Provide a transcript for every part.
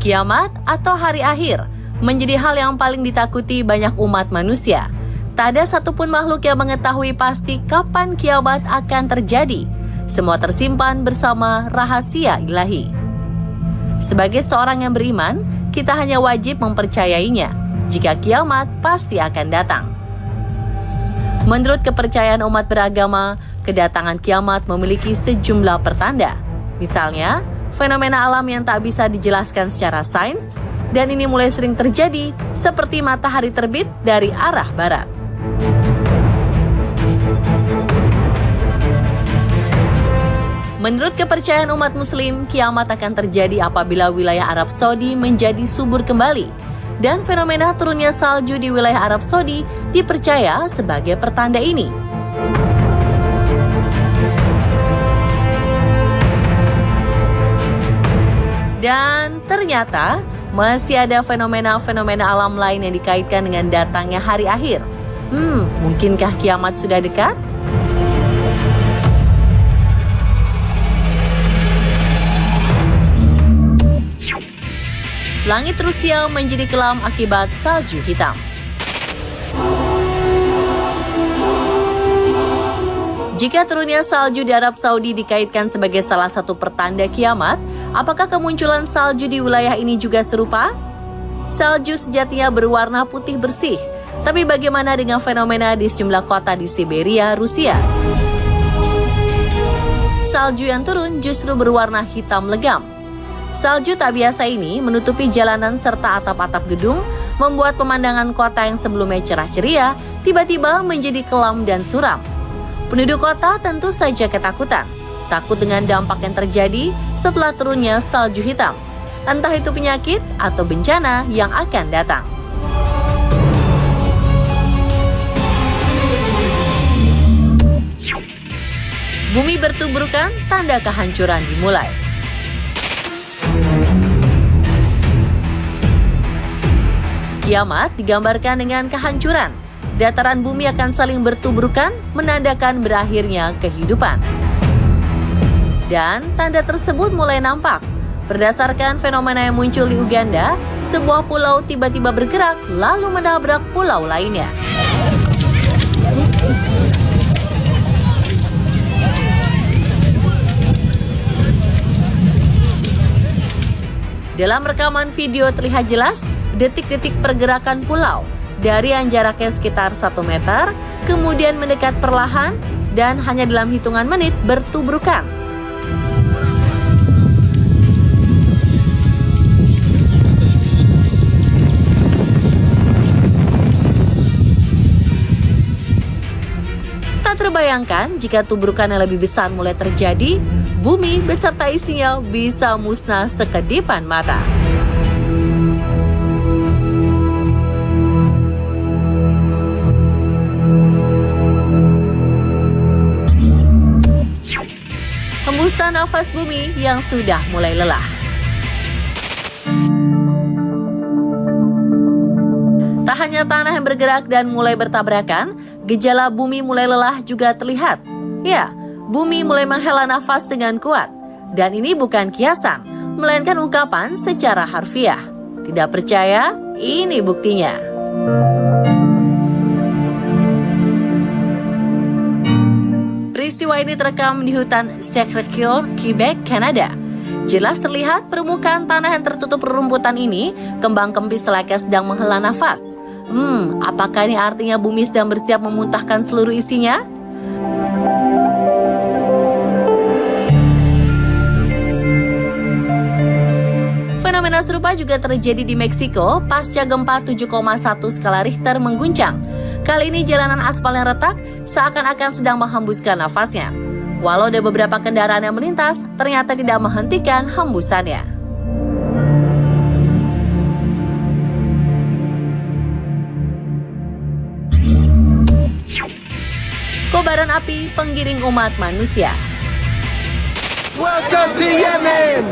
Kiamat atau hari akhir menjadi hal yang paling ditakuti banyak umat manusia. Tak ada satupun makhluk yang mengetahui pasti kapan kiamat akan terjadi. Semua tersimpan bersama rahasia ilahi. Sebagai seorang yang beriman, kita hanya wajib mempercayainya jika kiamat pasti akan datang. Menurut kepercayaan umat beragama, kedatangan kiamat memiliki sejumlah pertanda. Misalnya, fenomena alam yang tak bisa dijelaskan secara sains, dan ini mulai sering terjadi seperti matahari terbit dari arah barat. Menurut kepercayaan umat muslim, kiamat akan terjadi apabila wilayah Arab Saudi menjadi subur kembali, dan fenomena turunnya salju di wilayah Arab Saudi dipercaya sebagai pertanda ini. Dan ternyata masih ada fenomena-fenomena alam lain yang dikaitkan dengan datangnya hari akhir. Mungkinkah kiamat sudah dekat? Langit Rusia menjadi kelam akibat salju hitam. Jika turunnya salju di Arab Saudi dikaitkan sebagai salah satu pertanda kiamat, apakah kemunculan salju di wilayah ini juga serupa? Salju sejatinya berwarna putih bersih, tapi bagaimana dengan fenomena di sejumlah kota di Siberia, Rusia? Salju yang turun justru berwarna hitam legam. Salju tak biasa ini menutupi jalanan serta atap-atap gedung, membuat pemandangan kota yang sebelumnya cerah ceria tiba-tiba menjadi kelam dan suram. Penduduk kota tentu saja ketakutan, takut dengan dampak yang terjadi setelah turunnya salju hitam. Entah itu penyakit atau bencana yang akan datang. Bumi bertuburukan, tanda kehancuran dimulai. Kiamat digambarkan dengan kehancuran. Dataran bumi akan saling bertuburukan, menandakan berakhirnya kehidupan. Dan tanda tersebut mulai nampak. Berdasarkan fenomena yang muncul di Uganda, sebuah pulau tiba-tiba bergerak lalu menabrak pulau lainnya. Dalam rekaman video terlihat jelas detik-detik pergerakan pulau. Dari yang jaraknya sekitar 1 meter, kemudian mendekat perlahan, dan hanya dalam hitungan menit bertubrukan. Tak terbayangkan jika tubrukan yang lebih besar mulai terjadi, bumi beserta isinya bisa musnah sekedipan mata. Hembusan nafas bumi yang sudah mulai lelah. Tak hanya tanah yang bergerak dan mulai bertabrakan, gejala bumi mulai lelah juga terlihat. Ya, bumi mulai menghela nafas dengan kuat. Dan ini bukan kiasan, melainkan ungkapan secara harfiah. Tidak percaya? Ini buktinya. Peristiwa ini terekam di hutan Sacré-Cœur, Quebec, Kanada. Jelas terlihat permukaan tanah yang tertutup rerumputan ini, kembang kempis selaka sedang menghela nafas. Apakah ini artinya bumi sedang bersiap memuntahkan seluruh isinya? Fenomena serupa juga terjadi di Meksiko pasca gempa 7,1 skala Richter mengguncang. Kali ini jalanan aspal yang retak seakan-akan sedang menghembuskan nafasnya. Walau ada beberapa kendaraan yang melintas, ternyata tidak menghentikan hembusannya. Kobaran api penggiring umat manusia. Welcome to Yemen.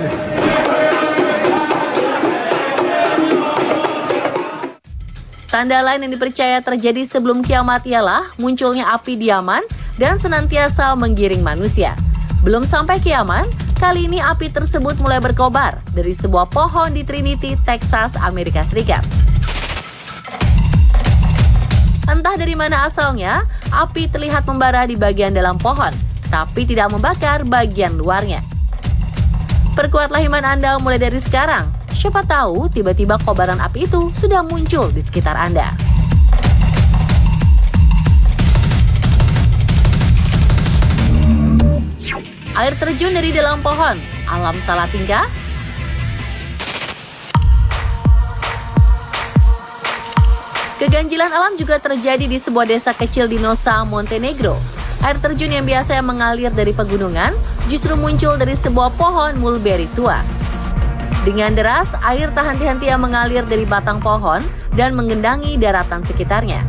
Tanda lain yang dipercaya terjadi sebelum kiamat ialah munculnya api di Yaman dan senantiasa menggiring manusia. Belum sampai kiamat, Kali ini api tersebut mulai berkobar dari sebuah pohon di Trinity, Texas, Amerika Serikat. Entah dari mana asalnya, api terlihat membara di bagian dalam pohon, tapi tidak membakar bagian luarnya. Perkuatlah iman Anda mulai dari sekarang. Siapa tahu tiba-tiba kobaran api itu sudah muncul di sekitar Anda. Air terjun dari dalam pohon, alam salah tingkah? Keganjilan alam juga terjadi di sebuah desa kecil di Nosa, Montenegro. Air terjun yang biasa mengalir dari pegunungan justru muncul dari sebuah pohon mulberry tua. Dengan deras, air tak henti-henti yang mengalir dari batang pohon dan menggendangi daratan sekitarnya.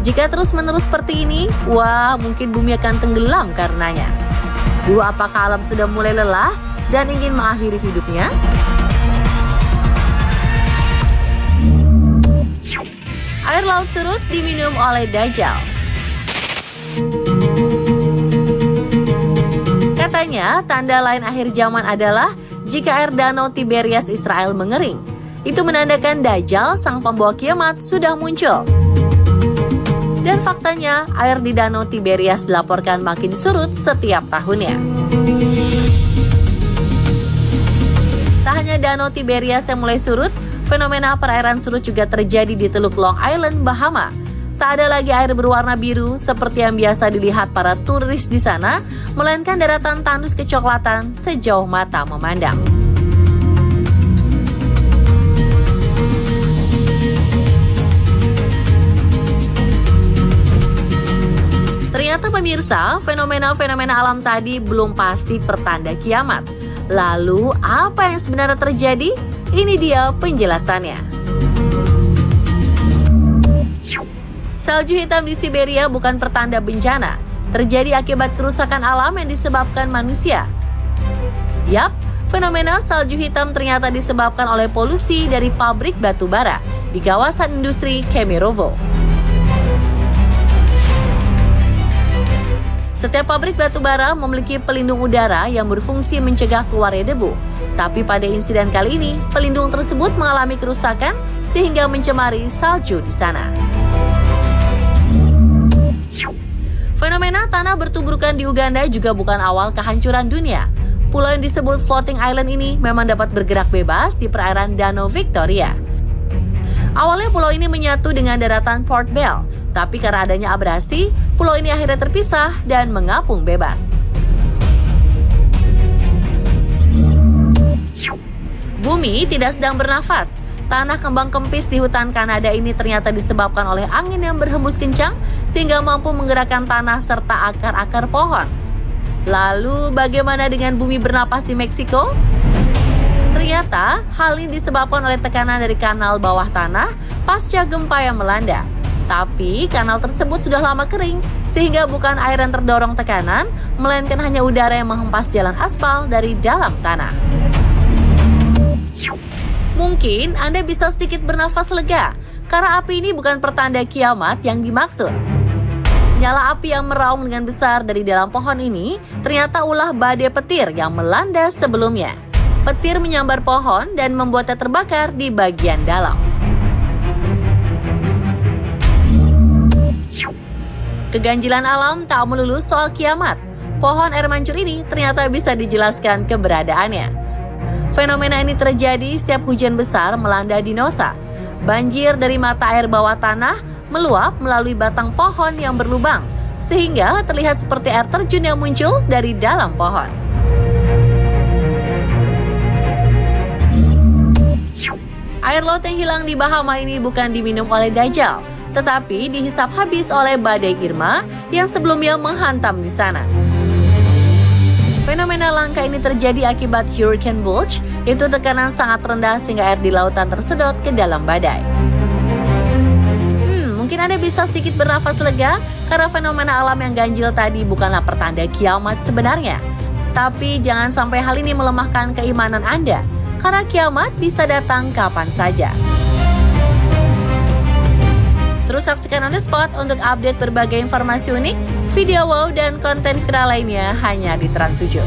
Jika terus-menerus seperti ini, wah mungkin bumi akan tenggelam karenanya. Dulu apakah alam sudah mulai lelah dan ingin mengakhiri hidupnya? Air laut surut diminum oleh Dajjal. Katanya, tanda lain akhir zaman adalah jika air danau Tiberias Israel mengering. Itu menandakan Dajjal, sang pembawa kiamat, sudah muncul. Dan faktanya, air di danau Tiberias dilaporkan makin surut setiap tahunnya. Tak hanya danau Tiberias yang mulai surut, fenomena perairan surut juga terjadi di Teluk Long Island, Bahama. Tak ada lagi air berwarna biru seperti yang biasa dilihat para turis di sana, melainkan daratan tandus kecoklatan sejauh mata memandang. Ternyata pemirsa, fenomena-fenomena alam tadi belum pasti pertanda kiamat. Lalu, apa yang sebenarnya terjadi? Ini dia penjelasannya. Salju hitam di Siberia bukan pertanda bencana. Terjadi akibat kerusakan alam yang disebabkan manusia. Yap, fenomena salju hitam ternyata disebabkan oleh polusi dari pabrik batu bara di kawasan industri Kemerovo. Setiap pabrik batu bara memiliki pelindung udara yang berfungsi mencegah keluarnya debu. Tapi pada insiden kali ini, pelindung tersebut mengalami kerusakan sehingga mencemari salju di sana. Fenomena tanah bertuburkan di Uganda juga bukan awal kehancuran dunia. Pulau yang disebut Floating Island ini memang dapat bergerak bebas di perairan Danau Victoria. Awalnya pulau ini menyatu dengan daratan Port Bell, tapi karena adanya abrasi, pulau ini akhirnya terpisah dan mengapung bebas. Bumi tidak sedang bernafas. Tanah kembang kempis di hutan Kanada ini ternyata disebabkan oleh angin yang berhembus kencang sehingga mampu menggerakkan tanah serta akar-akar pohon. Lalu bagaimana dengan bumi bernapas di Meksiko? Ternyata hal ini disebabkan oleh tekanan dari kanal bawah tanah pasca gempa yang melanda. Tapi kanal tersebut sudah lama kering sehingga bukan air yang terdorong tekanan, melainkan hanya udara yang menghempas jalan aspal dari dalam tanah. Mungkin Anda bisa sedikit bernafas lega karena api ini bukan pertanda kiamat yang dimaksud. Nyala api yang meraung dengan besar dari dalam pohon ini ternyata ulah badai petir yang melanda sebelumnya. Petir menyambar pohon dan membuatnya terbakar di bagian dalam. Keganjilan alam tak melulu soal kiamat. Pohon air mancur ini ternyata bisa dijelaskan keberadaannya. Fenomena ini terjadi setiap hujan besar melanda di Nosa. Banjir dari mata air bawah tanah meluap melalui batang pohon yang berlubang, sehingga terlihat seperti air terjun yang muncul dari dalam pohon. Air laut yang hilang di Bahama ini bukan diminum oleh Dajjal, tetapi dihisap habis oleh badai Irma yang sebelumnya menghantam di sana. Fenomena langka ini terjadi akibat Hurricane Bulge, yaitu tekanan sangat rendah sehingga air di lautan tersedot ke dalam badai. Mungkin Anda bisa sedikit bernafas lega karena fenomena alam yang ganjil tadi bukanlah pertanda kiamat sebenarnya. Tapi jangan sampai hal ini melemahkan keimanan Anda, karena kiamat bisa datang kapan saja. Terus saksikan On The Spot untuk update berbagai informasi unik, video wow, dan konten viral lainnya hanya di Trans 7.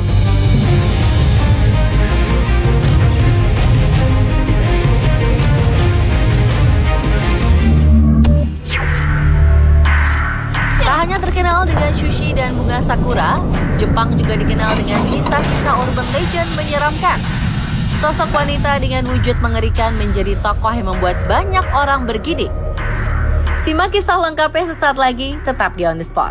dan bunga sakura, Jepang juga dikenal dengan kisah-kisah urban legend menyeramkan. Sosok wanita dengan wujud mengerikan menjadi tokoh yang membuat banyak orang bergidik. Simak kisah lengkapnya sesaat lagi, tetap di On The Spot.